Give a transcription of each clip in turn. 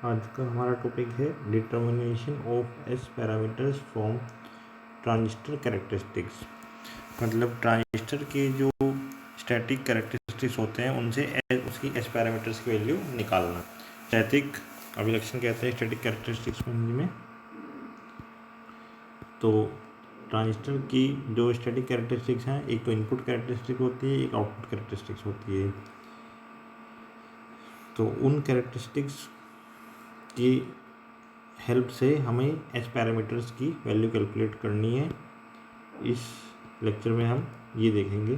आज का हमारा टॉपिक है determination of S parameters from transistor characteristics. मतलब ट्रांजिस्टर के जो स्टैटिक कैरेक्टरिस्टिक्स होते हैं उनसे उसकी एस पैरामीटर्स की वैल्यू निकालना। स्टैटिक अभिलक्षण कहते हैं स्टैटिक कैरेक्टरिस्टिक्स को हिंदी में। तो ट्रांजिस्टर की जो स्टैटिक कैरेक्टरिस्टिक्स हैं, एक तो इनपुट कैरेक्टरिस्टिक होती है, एक आउटपुट कैरेक्टरिस्टिक्स होती है। तो उन कैरेक्टरिस्टिक्स की हेल्प से हमें एस पैरामीटर्स की वैल्यू कैलकुलेट करनी है। इस लेक्चर में हम ये देखेंगे।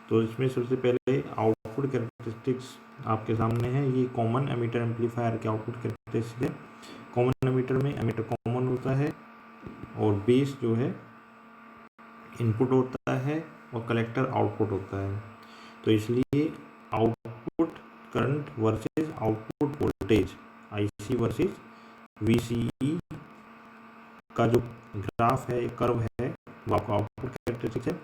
तो इसमें सबसे पहले आउटपुट कैरेक्टरिस्टिक्स आपके सामने है। ये कॉमन एमीटर एम्पलीफायर के आउटपुट कैरेक्टरिस्टिक्स है। कॉमन एमीटर में एमीटर कॉमन होता है और बेस जो है इनपुट होता है और कलेक्टर आउटपुट होता है। तो इसलिए output current versus output voltage IC versus VCE का जो ग्राफ है, कर्व है, वो आपका आउटपुट कैरेक्टरिस्टिक्स है,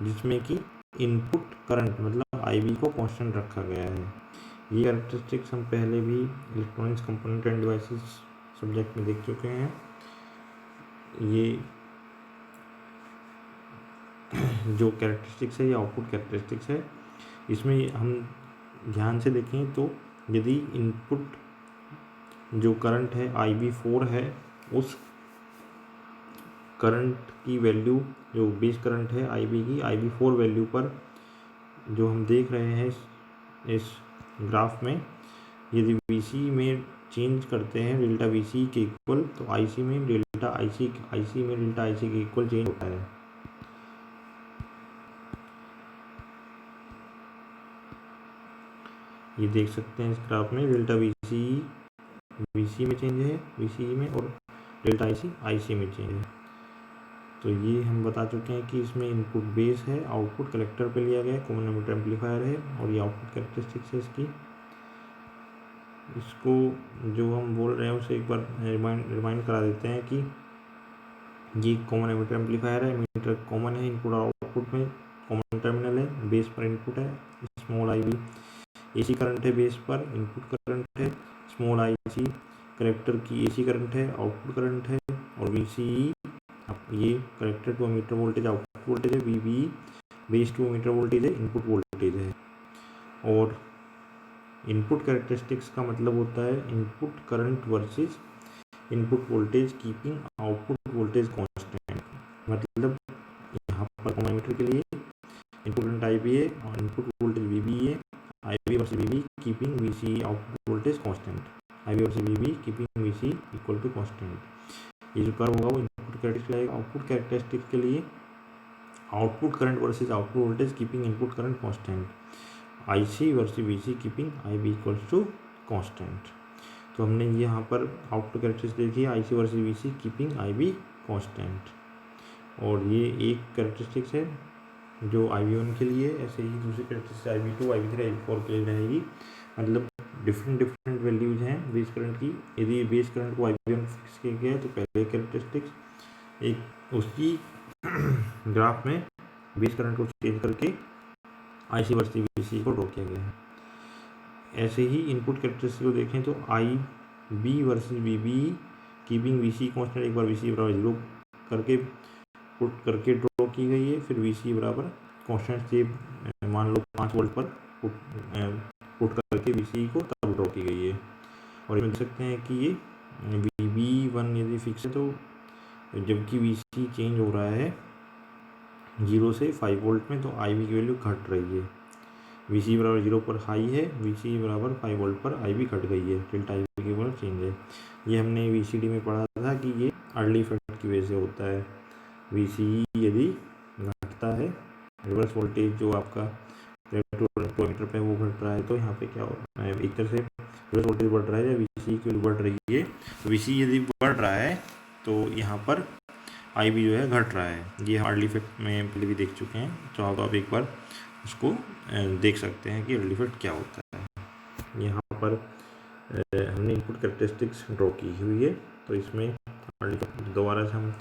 जिसमें कि इनपुट करंट मतलब आईवी को कांस्टेंट रखा गया है। ये कैरेक्टरिस्टिक्स हम पहले भी electronics component end devices subject में देख चुके हैं। ये जो कैरेक्टरिस्टिक्स है ये आउटपुट कैरेक्टरिस्टिक्स है। इसमें हम ध्यान से देखें तो यदि इनपुट जो करंट है IB4 है, उस करंट की वैल्यू जो बेस करंट है IB की IB4 वैल्यू पर जो हम देख रहे हैं इस ग्राफ में, यदि VC में चेंज करते हैं डेल्टा VC के इक्वल, तो IC में डेल्टा IC में डेल्टा IC के इक्वल चेंज होता है। ये देख सकते हैं इस ग्राफ में डेल्टा VC में चेंज है VCE में, और डेल्टा IC में चेंज है। तो ये हम बता चुके हैं कि इसमें इनपुट बेस है, आउटपुट कलेक्टर पे लिया गया है, कॉमन एमिटर एम्पलीफायर है, और ये आउटपुट कैरेक्टरिस्टिक्स है इसकी। इसको जो हम बोल रहे हैं उसे एक बार रिमाइंड करा देते हैं कि ये कॉमन एमिटर एम्पलीफायर है। एमिटर कॉमन है, इनपुट और आउटपुट में कॉमन टर्मिनल है, बेस पर इनपुट है स्मॉल IB, AC करंट है बेस पर, इनपुट करंट है स्मॉल IC, कलेक्टर की AC करंट है, आउटपुट करंट है, और VCE ये collector to emitter voltage output voltage है, VBE base to emitter voltage है, इनपुट वोल्टेज है। और इनपुट कैरेक्टरिस्टिक्स का मतलब होता है input current versus input voltage keeping output voltage constant. मतलब यहाँ पर कॉमन एमीटर के लिए इनपुट करंट IB है और इनपुट वोल्टेज VBE है, IB versus VB keeping VCE output voltage constant, IB versus VB keeping VCE equal to constant. ये जो कर्व होगा वो इनपुट कैरेक्टरिस्टिक्स आएगा। आउटपुट कैरेक्टरिस्टिक्स के लिए output current versus output voltage keeping input current constant, IC versus VC keeping IB equals to constant. तो हमने यहाँ पर आउटपुट कैरेक्टरिस्टिक्स देखी है, IC versus VC keeping IB constant. और ये एक कैरेक्टरिस्टिक्स है जो IB1 के लिए, ऐसे ही दूसरी कैरेक्टरिस्टिक्स IB2 IB3 IB4 के लिए रहेगी। मतलब डिफरेंट वैल्यूज हैं बेस करंट की। यदि बेस करंट को IB1 फिक्स किया गया है तो पहले कैरेक्टरिस्टिक्स, एक उसी ग्राफ में बेस करंट को चेंज करके IC वर्सेस VC को ड्रॉ किया गया है। ऐसे ही इनपुट कैरेक्टरिस्टिक्स को देखें तो IB versus VBE keeping VC constant, एक बार VC बराबर 0 करके पुट करके ड्रॉ की गई है। फिर VC बराबर कांस्टेंट से मान लो 5 वोल्ट पर पुट करके VC को तब ड्रॉ की गई है। और ये देख सकते हैं कि ये VB1 यदि फिक्स है, तो जबकि VC चेंज हो रहा है 0 से 5 वोल्ट में, तो IB की वैल्यू घट रही है। VC बराबर 0 पर हाई है, VC बराबर 5 वोल्ट पर IB घट गई है, डेल्टा IB की वैल्यू चेंज है। ये हमने VCD में पढ़ा था कि ये अर्ली इफेक्ट की वजह से होता है। VCE यदि घटता है, रिवर्स वोल्टेज जो आपका रेक्टोमीटर पे वो घट रहा है, तो यहाँ पे क्या होता है, एक तरह से रिवर्स वोल्टेज बढ़ रहा है या VCE की वैल्यू बढ़ रही है। तो VCE यदि बढ़ रहा है तो यहाँ पर IB जो है घट रहा है। ये अर्ली इफेक्ट में पहले भी देख चुके हैं, तो आप एक बार उसको देख सकते हैं कि अर्ली इफेक्ट क्या होता है। यहाँ पर हमने इनपुट कैरेक्टरिस्टिक्स ड्रॉ की हुई है। तो इसमें दोबारा से हम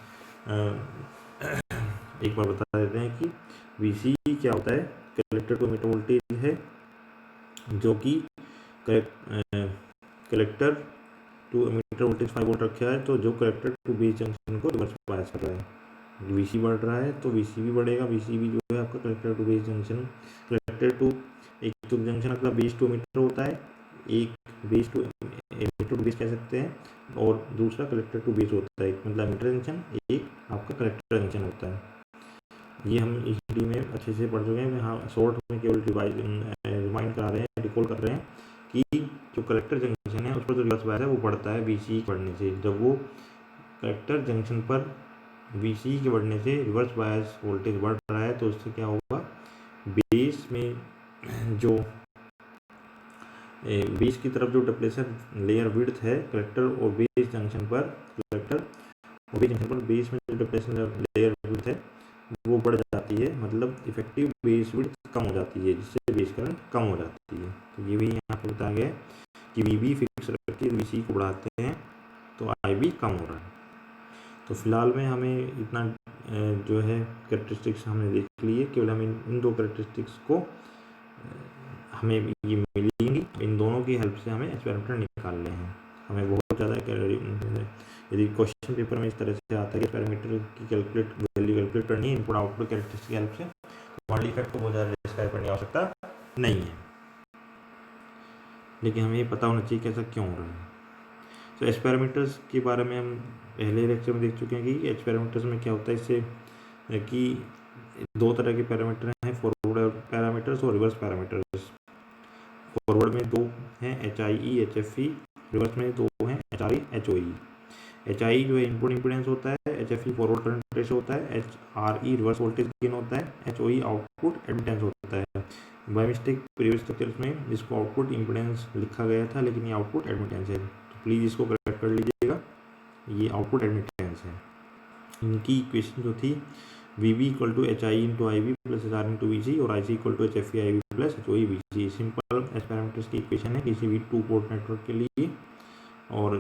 एक बार बता देते हैं कि VCE क्या होता है। कलेक्टर टू एमीटर वोल्टेज है, जो कि collector to emitter voltage 5 volt रखा है, तो जो कलेक्टर टू बेस जंक्शन को रिवर्स बायस कर रहा है, वीसी बढ़ रहा है तो वीसी भी बढ़ेगा। वीसी भी जो है आपका collector to base junction, collector to, एक तो जंक्शन अपना बेस टू एमिटर होता है, एक base to emitter to base कह सकते हैं, और दूसरा कलेक्टर टू बेस होता है, मतलब एमिटर जंक्शन, एक आपका कलेक्टर जंक्शन होता है। ये हम ईडी में अच्छे से पढ़ चुके हैं। हाँ, शॉर्ट में केवल रिमाइंड करा रहे हैं, रिकॉल कर रहे हैं कि जो कलेक्टर जंक्शन है उस पर जो रिवर्स बायस है वो बढ़ता है वीसी बढ़ने से। जब वो कलेक्टर जंक्शन पर वीसी के बढ़ने से रिवर्स बायस वोल्टेज बढ़ रहा है तो उससे क्या होगा, बेस में जो बेस की तरफ जो डिप्लेशन लेयर विड्थ है कलेक्टर और बेस जंक्शन पर, कलेक्टर और बेस जंक्शन पर बेस में जो डिप्लेशन लेयर विड्थ है वो बढ़ जाती है, मतलब इफेक्टिव बेस विड्थ कम हो जाती है, जिससे बेस करंट कम हो जाती है। तो ये भी यहाँ पे बताया गया है कि वीबी फिक्स रख के वीसी को बढ़ाते हैं तो आईबी कम हो रहा है। तो फिलहाल में हमें इतना जो है कैरेक्टरिस्टिक्स हमने देख लिए, केवल हम इन दो कैरेक्टरिस्टिक्स को हमें ये मिलेंगी, इन दोनों की हेल्प से हमें एक्सपेरिमेंटर निकालने हैं। हमें बहुत ज़्यादा, यदि क्वेश्चन पेपर में इस तरह से आता है कि पैरामीटर की वैल्यू कैलकुलेट करनी है इनपुट आउटपुट कैरेक्टरिस्टिक की हेल्प से, तो मॉडल इफेक्ट को बहुत ज़्यादा डिस्क्राइब करने की आवश्यकता नहीं है, लेकिन हमें ये पता होना चाहिए कि ऐसा क्यों हो रहा है। तो एक्सपेरिमेंटर्स के बारे में हम पहले लेक्चर में देख चुके हैं कि एक्सपेरिमेंटर्स में क्या होता है, इससे कि दो तरह के पैरामीटर हैं, फॉरवर्ड पैरामीटर्स और रिवर्स पैरामीटर्स। फॉरवर्ड में दो हैं, HIE HFE, रिवर्स में दो हैं, HRE HOE। HIE जो है इनपुट इम्पीडेंस होता है, HFE फॉरवर्ड करंट रेशो होता है, HRE रिवर्स वोल्टेज गेन होता है, HOE आउटपुट एडमिटेंस होता है। बाय मिस्टेक प्रीवियस लेक्चर्स में इसको आउटपुट इम्पीडेंस लिखा गया था, लेकिन ये आउटपुट एडमिटेंस है, तो प्लीज़ इसको करेक्ट कर लीजिएगा, ये आउटपुट एडमिटेंस है। इनकी इक्वेशन जो थी VB equal to HI into IB plus HR into VC और IC equal to HFE IB plus HOE VC। Simple S parameters की इक्वेशन है किसी भी टू पोर्ट नेटवर्क के लिए, और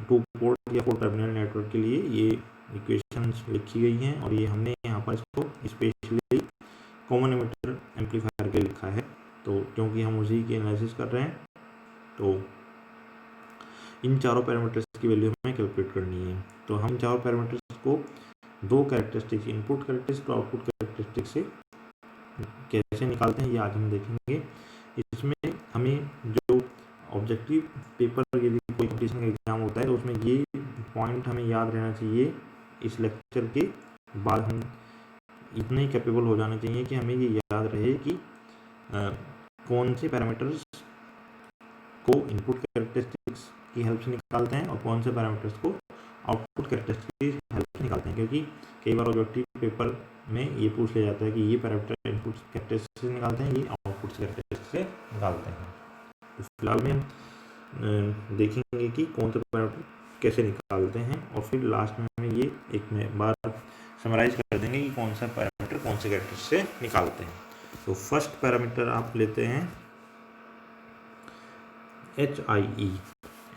टू पोर्ट या 4 टर्मिनल नेटवर्क के लिए ये इक्वेशंस लिखी गई हैं, और ये हमने यहाँ पर इसको स्पेशली कॉमन एमिटर एम्पलीफायर के लिखा है, तो क्योंकि हम उसी की एनालिसिस कर रहे हैं, तो इन चारों पैरामीटर्स की वैल्यू हमें कैलकुलेट करनी है। तो हम चारों पैरामीटर्स को दो कैरेक्टरिस्टिक्स, इनपुट कैरेक्टरिस्टिक और आउटपुट कैरेक्टरिस्टिक से कैसे निकालते हैं ये आज हम देखेंगे। इसमें हमें जो ऑब्जेक्टिव पेपर, यदि कोई कॉम्पिटिशन का एग्जाम होता है तो उसमें ये पॉइंट हमें याद रहना चाहिए। इस लेक्चर के बाद हम इतने कैपेबल हो जाने चाहिए कि हमें ये याद रहे कि कौन से पैरामीटर्स को इनपुट कैरेक्टरिस्टिक्स की हेल्प से निकालते हैं और कौन से पैरामीटर्स को आउटपुट कैरेक्टरिस्टिक्स की हेल्प से निकालते हैं, क्योंकि कई बार ऑब्जेक्टिव पेपर में ये पूछ लिया जाता है कि ये पैरामीटर इनपुट कैरेक्टरिस्टिक्स से निकालते हैं, ये आउटपुट कैरेक्टरिस्टिक्स से निकालते हैं। तो फिलहाल में हम देखेंगे कि कौन से पैरामीटर कैसे निकालते हैं, और फिर लास्ट में हमें ये एक बार समराइज कर देंगे कि कौन सा पैरामीटर कौन से कैरेक्टरिस्टिक्स से निकालते हैं। तो फर्स्ट पैरामीटर आप लेते हैं HIE।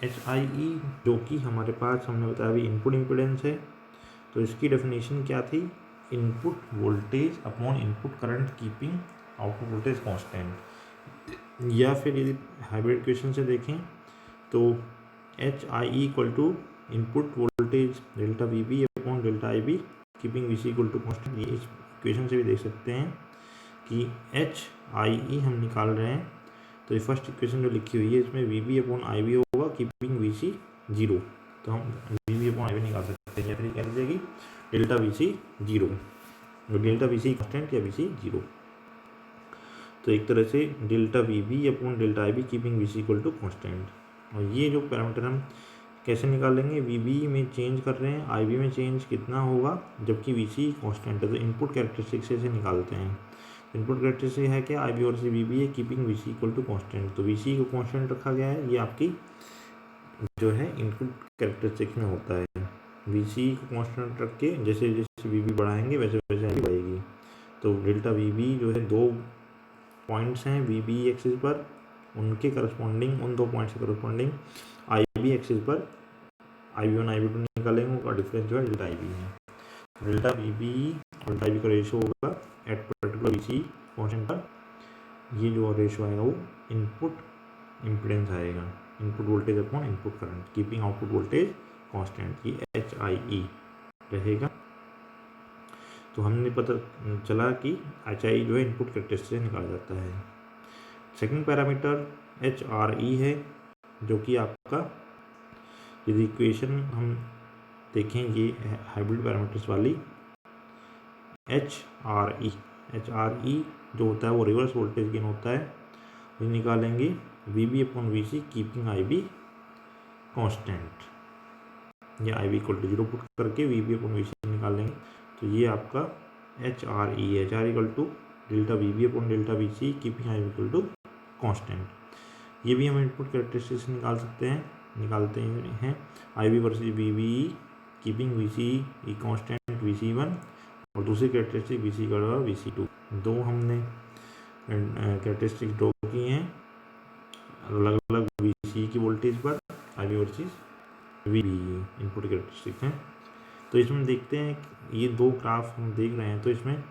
HIE जो कि हमारे पास हमने बताया अभी इनपुट इम्पीडेंस है, तो इसकी डेफिनेशन क्या थी, input voltage upon input current keeping output voltage constant. या फिर यदि हाइब्रिड इक्वेशन से देखें तो HIE equal to input voltage delta VB upon delta IB keeping VC equal to constant. ये इस इक्वेशन से भी देख सकते हैं कि HIE हम निकाल रहे हैं, तो ये फर्स्ट इक्वेशन जो लिखी हुई है इसमें VB अपॉन IB होगा कीपिंग VC 0, तो हम VB अपॉन IB निकाल सकते हैं, या फिर कह लीजिए कि delta VC 0, delta VC constant या VC 0। तो एक तरह से delta VB upon delta IB keeping VC equal to constant. और ये जो पैरामीटर हम कैसे निकालेंगे, VB में चेंज कर रहे हैं, IB में चेंज कितना होगा, जबकि VC कांस्टेंट है, तो इनपुट कैरेक्टरिस्टिक से निकालते हैं। इनपुट कैरेक्टरिस्टिक है क्या, IB और VB है keeping VC equal to constant, तो VC को कांस्टेंट रखा गया है, ये आपकी जो है इनपुट कैरेक्टरिस्टिक्स में होता है। VC को कांस्टेंट रख के जैसे जैसे VB बढ़ाएंगे वैसे वैसे IB बढ़ेगी। तो डेल्टा VB जो है दो पॉइंट्स हैं VB एक्सिस पर, उनके करस्पॉन्डिंग, उन दो पॉइंट्स के करस्पॉन्डिंग IB एक्सिस पर IB1 IB2 निकालेंगे, उनका डिफरेंस जो है डेल्टा IB है। डेल्टा VB और डेल्टा IB का रेशो होगा एट पर्टिकुलर VC कांस्टेंट पर, ये जो रेशो आएगा वो इनपुट इम्पीडेंस आएगा। Input voltage upon input current, keeping output voltage constant, ये HIE रहेगा। तो हमने पता चला कि HI जो है इनपुट कैरेक्टरिस्टिक से निकाला जाता है। सेकंड पैरामीटर HRE है, जो कि आपका यदि इक्वेशन हम देखें ये हाइब्रिड पैरामीटर्स वाली HRE जो होता है वो रिवर्स वोल्टेज गेन होता है। ये निकालेंगे VB upon VC keeping IB constant, या IB इक्वल टू 0 पुट करके VB अपॉन VC निकालेंगे। तो ये आपका HRE है, HR equal to delta VB upon delta VC keeping IB equal to constant. ये भी हम इनपुट कैरेक्टरिस्टिक से निकालते हैं IB versus VB keeping VC constant VC1, और दूसरी कैरेक्टरिस्टिक VC का VC2। दो हमने कैरेक्टरिस्टिक ड्रॉ की हैं अलग अलग VC की वोल्टेज पर, IB versus VB input characteristic हैं। तो इसमें देखते हैं ये दो ग्राफ हम देख रहे हैं, तो इसमें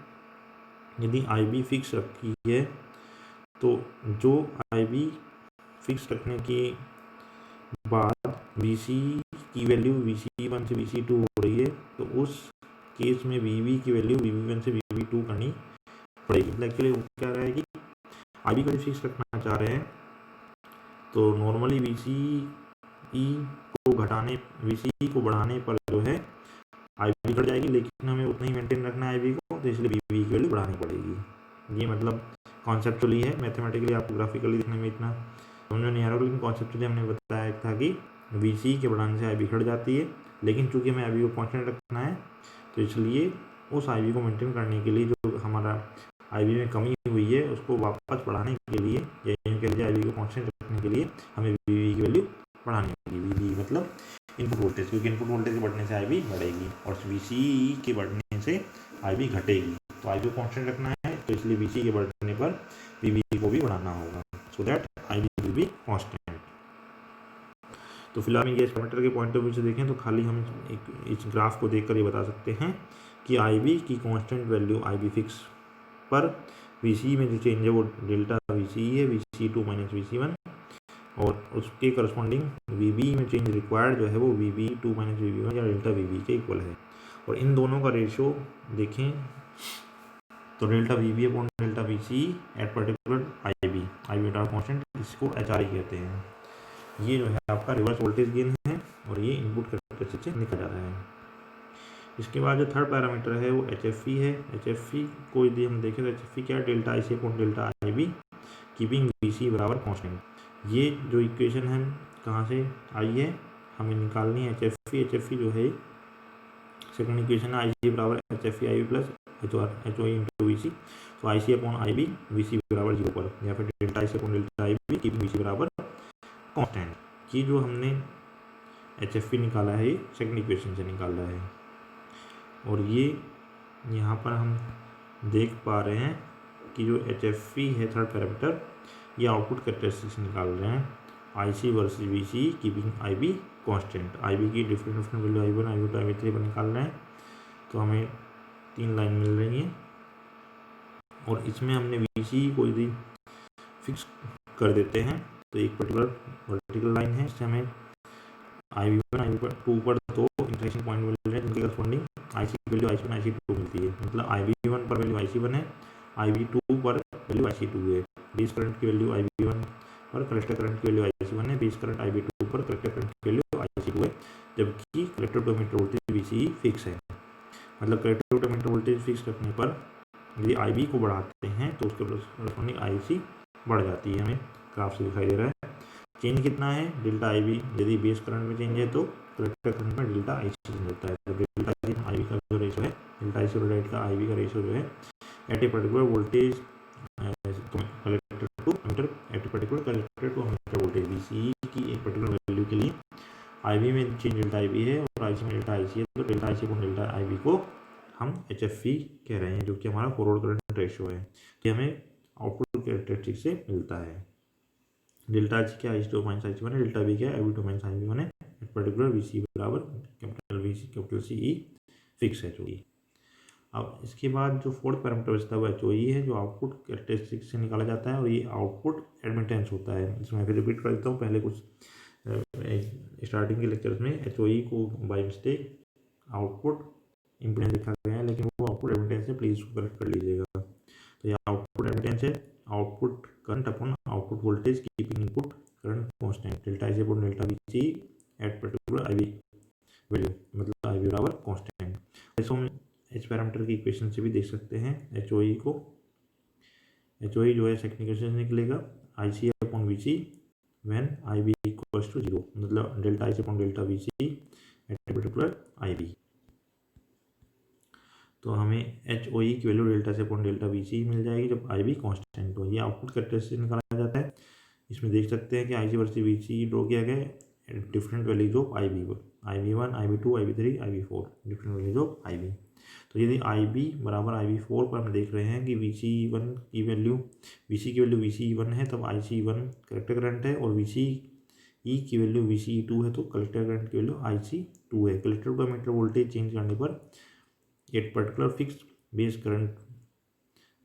यदि IB फिक्स रखी है तो जो IB फिक्स रखने के बाद VC की वैल्यू VC1 से VC2 हो रही है, तो उस केस में VB की वैल्यू VB1 से VB2 करनी पड़ेगी। एक्चुअली वो क्या रहा है कि IB का फिक्स रखना चाह रहे हैं, तो नॉर्मली VC को बढ़ाने पर जो है IB बढ़ जाएगी, लेकिन हमें उतना ही मेंटेन रखना है IB को, तो इसलिए VB की वैल्यू बढ़ानी पड़ेगी। ये मतलब कॉन्सेप्चुअली है, मैथमेटिकली आपको ग्राफिकली देखने में इतना समझ में नहीं आ रहा, लेकिन कॉन्सेप्चुअली हमने बताया था कि VC के बढ़ाने से IB घट जाती है, लेकिन चूंकि हमें IB को कांस्टेंट रखना है, तो इसलिए उस IB को मेंटेन करने के लिए जो हमारा IB में कमी हुई है उसको वापस बढ़ाने के लिए, या यूँ कह लीजिए IB को कांस्टेंट रखने के लिए हमें VB की वैल्यू बढ़ानी होगी। VB मतलब इनपुट वोल्टेज, क्योंकि इनपुट वोल्टेज के बढ़ने से IB बढ़ेगी और VC के बढ़ने से IB घटेगी। तो IB को कांस्टेंट रखना है, तो इसलिए VC के बढ़ने पर VB को भी बढ़ाना होगा, so that IB will be constant. तो फिलहाल ये पैरामीटर के पॉइंट ऑफ व्यू से देखें तो खाली हम इस ग्राफ को देखकर ये बता सकते हैं कि IB की कांस्टेंट वैल्यू IB फिक्स पर VC में जो चेंज है वो डेल्टा VC है, VC2 माइनस VC1, और उसके करस्पॉन्डिंग VB में चेंज रिक्वायर्ड जो है वो VB2 माइनस VB1 या डेल्टा VB के इक्वल है। और इन दोनों का रेशियो देखें तो delta VB upon delta VC at particular IB data constant, इसको HRE कहते हैं। ये जो है आपका रिवर्स वोल्टेज गेन है, और ये इनपुट कैरेक्टरिस्टिक से निकल जा रहा है। इसके बाद जो थर्ड पैरामीटर है वो HFE है। HFE को यदि हम देखें तो HFE क्या है, delta IC upon delta IB keeping VC बराबर कांस्टेंट। ये जो इक्वेशन है कहाँ से आई है, हमें निकालनी है HFE जो है सेकंड इक्वेशन है IC बराबर HFE IB plus HOE into VC। तो IC अपॉन IB VC बराबर 0 पर, या फिर delta IC upon delta IB keeping VC बराबर कांस्टेंट। ये जो हमने HFE निकाला है ये सेकंड इक्वेशन से निकाला है, और ये यहाँ पर हम देख पा रहे हैं कि जो HFE है थर्ड पैरामीटर, ये आउटपुट कैरेक्टरिस्टिक्स निकाल रहे हैं IC versus VC keeping IB constant. IB की different value I1 I2 I3 पर निकाल रहे हैं, तो हमें 3 लाइन मिल रही हैं, और इसमें हमने VC को यदि फिक्स कर देते हैं तो एक पर्टिकुलर वर्टिकल लाइन है, इससे हमें IB1 IB2 पर 2 इंटरेक्शन पॉइंट मिल रहे हैं, जिनके करस्पॉन्डिंग IC की वैल्यू IC1 IC2 मिलती है। मतलब IB1 पर वैल्यू IC1 है, IB2 पर वैल्यू IC2 है। बेस करंट की वैल्यू IB1 पर कलेक्टर करंट की वैल्यू IC1 है, बेस करंट IB2 पर कलेक्टर करंट की वैल्यू IC2 है, जबकि collector to emitter voltage VCE fix है। मतलब collector to emitter voltage fix रखने पर यदि IB को बढ़ाते हैं तो उसके करस्पॉन्डिंग IC बढ़ जाती है, हमें ग्राफ से दिखाई दे रहा है। चेंज कितना है, डेल्टा IB यदि बेस करंट में चेंज है तो कलेक्टर करंट में डेल्टा IC चेंज होता है। तो डेल्टा IB का जो रेशियो है, डेल्टा IC और डेल्टा IB का रेशियो जो है at a particular voltage collector to emitter, at a particular collector to emitter voltage VCE की एक पर्टिकुलर वैल्यू के लिए IB में चेंज डेल्टा IB है और IC में डेल्टा IC है, तो डेल्टा IC और डेल्टा IB को हम HFE कह रहे हैं, जो कि हमारा फॉरवर्ड करंट रेशियो है। तो हमें आउटपुट कैरेक्टरिस्टिक से मिलता है। डेल्टा H क्या IC2 माइनस IC1 है, डेल्टा B क्या IB2 माइनस IB1 है, एट पर्टिकुलर VC बराबर capital VC capital CE fix है। जो अब इसके बाद जो फोर्थ पैरामीटर बचता है वो HOE है, जो आउटपुट कैरेक्टरिस्टिक से निकाला जाता है, और ये आउटपुट एडमिटेंस होता है। इसमें फिर रिपीट कर देता हूँ, पहले कुछ स्टार्टिंग के लेक्चर्स में HOE को बाय मिस्टेक आउटपुट इम्पीडेंस लिखा गया है, लेकिन वो आउटपुट एडमिटेंस है, प्लीज़ उसको करेक्ट कर लीजिएगा। तो ये आउटपुट एडमिटेंस है, output current upon output voltage keeping input current constant, delta IC upon delta VC at particular IB value, मतलब IB बराबर कांस्टेंट। इसको हम एच पैरामीटर की इक्वेशन से भी देख सकते हैं। HOE को, HOE जो है सेकंड इक्वेशन से निकलेगा IC upon VC when IB equals to 0, मतलब delta IC upon delta VC at particular IB। तो हमें HOE की वैल्यू डेल्टा से अपॉन डेल्टा VC मिल जाएगी जब IB कांस्टेंट हो। ये आउटपुट कैरेक्टरिस्टिक निकाला जाता है। इसमें देख सकते हैं कि IC वर्सेस VC ड्रॉ किया गया है, different values of IB1, IB2, IB3, IB4, different values of IB। तो यदि IB बराबर IB4 पर हम देख रहे हैं कि VC1 की वैल्यू VC1 है, तब IC1 कलेक्टर करंट है, और VCE की वैल्यू VCE2 है, तो कलेक्टर करंट की वैल्यू IC2 है। Collector to emitter voltage change करने पर एक पर्टिकुलर फिक्स बेस करंट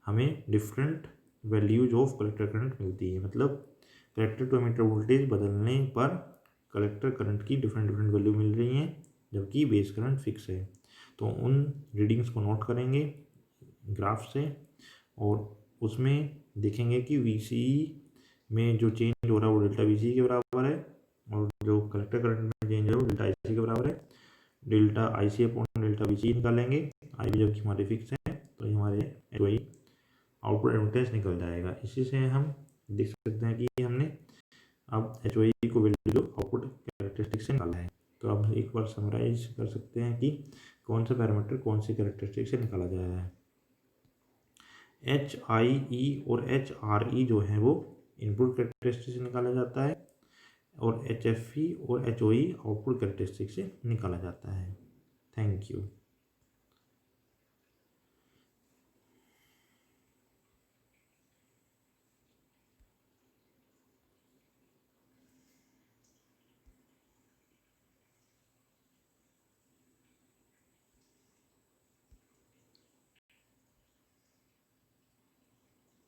हमें different values of collector current मिलती है, मतलब कलेक्टर टू एमीटर वोल्टेज बदलने पर कलेक्टर करंट की डिफरेंट वैल्यू मिल रही हैं, जबकि बेस करंट फिक्स है। तो उन रीडिंग्स को नोट करेंगे ग्राफ से, और उसमें देखेंगे कि VCE में जो चेंज हो रहा है वो डेल्टा VCE के बराबर है, और जो कलेक्टर करंट में चेंज है वो डेल्टा IC के बराबर है। Delta IC upon delta VCE निकालेंगे, IB जबकि हमारे फिक्स है, तो ये हमारे HOE आउटपुट एडमिटेंस निकल जाएगा। इसी से हम देख सकते हैं कि हमने अब HOE को वैल्यू जो आउटपुट कैरेक्टरिस्टिक से निकाला है। तो अब एक बार समराइज कर सकते हैं कि कौन सा पैरामीटर कौन सी कैरेक्टरिस्टिक से निकाला गया है। HIE और HRE जो है वो इनपुट कैरेक्टरिस्टिक से निकाला जाता है, और HFE और HOE आउटपुट कैरेक्टरिस्टिक से निकाला जाता है। Thank you.